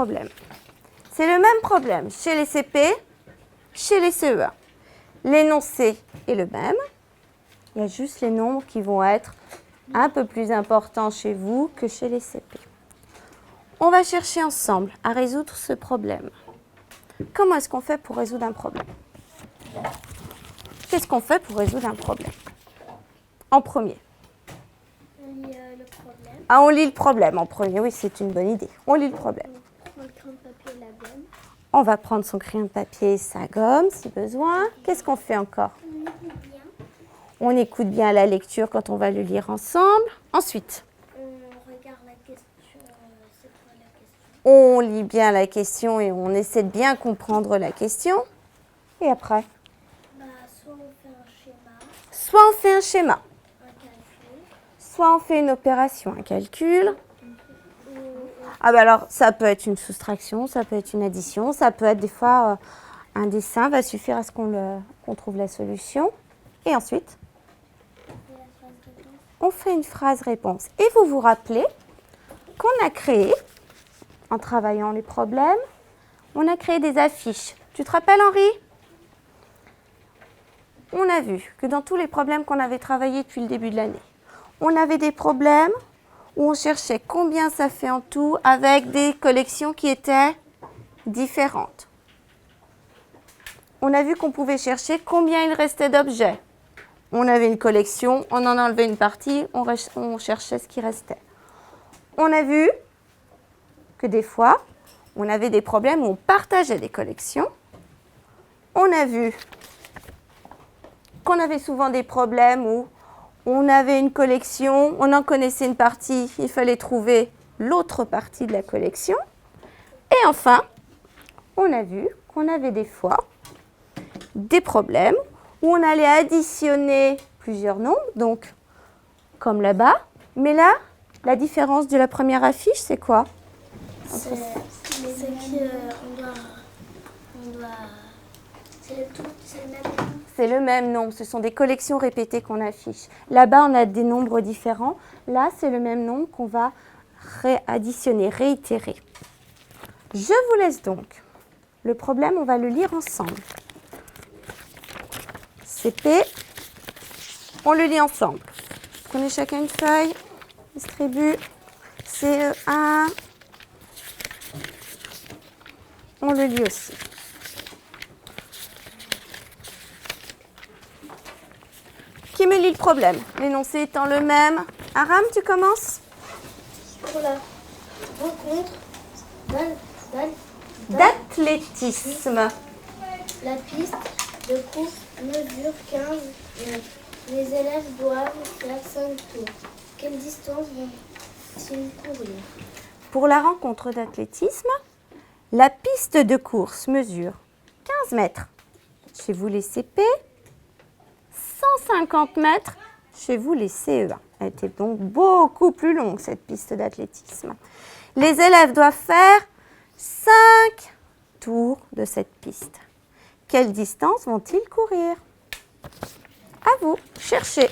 problème. C'est le même problème chez les CP, chez les CE1. L'énoncé est le même. Il y a juste les nombres qui vont être un peu plus importants chez vous que chez les CP. On va chercher ensemble à résoudre ce problème. Comment est-ce qu'on fait pour résoudre un problème? Qu'est-ce qu'on fait pour résoudre un problème? En premier. On lit le problème. Ah, on lit le problème en premier. Oui, c'est une bonne idée. On lit le problème. On prend le crayon de papier et la gomme. On va prendre son crayon de papier et sa gomme si besoin. Qu'est-ce qu'on fait encore? On écoute bien. On écoute bien la lecture quand on va le lire ensemble. Ensuite, On regarde la question. C'est quoi la question? on lit bien la question et on essaie de bien comprendre la question. Et après, Soit on fait un schéma, soit on fait un schéma, un calcul. soit on fait une opération, un calcul. Ah bah alors, ça peut être une soustraction, ça peut être une addition, ça peut être des fois un dessin va suffire à ce qu'on trouve la solution. Et ensuite, on fait une phrase réponse. Et vous vous rappelez qu'on a créé, en travaillant les problèmes, on a créé des affiches. Tu te rappelles, Henri? On a vu que dans tous les problèmes qu'on avait travaillés depuis le début de l'année, on avait des problèmes où on cherchait combien ça fait en tout avec des collections qui étaient différentes. On a vu qu'on pouvait chercher combien il restait d'objets. On avait une collection, on en enlevait une partie, on cherchait ce qui restait. On a vu que des fois, on avait des problèmes où on partageait des collections. On a vu qu'on avait souvent des problèmes où on avait une collection, on en connaissait une partie, il fallait trouver l'autre partie de la collection. Et enfin, on a vu qu'on avait des fois des problèmes où on allait additionner plusieurs nombres, donc comme là-bas. Mais là, la différence de la première affiche, c'est quoi? C'est qu'on doit... C'est le même nombre. C'est le même nombre, ce sont des collections répétées qu'on affiche. Là-bas, on a des nombres différents. Là, c'est le même nombre qu'on va additionner, réitérer. Je vous laisse donc. Le problème, on va le lire ensemble. CP, on le lit ensemble. Prenez chacun une feuille, distribue. CE1, on le lit aussi. Qui me lit le problème? L'énoncé étant le même. Aram, tu commences? Pour la rencontre D'athlétisme. La piste de course mesure 15 mètres. Les élèves doivent faire 5 tours. Quelle distance vont-ils courir? Pour la rencontre d'athlétisme, la piste de course mesure 15 mètres chez vous les CP, 150 mètres chez vous les CE1. Elle était donc beaucoup plus longue cette piste d'athlétisme. Les élèves doivent faire 5 tours de cette piste. Quelle distance vont-ils courir? À vous, cherchez.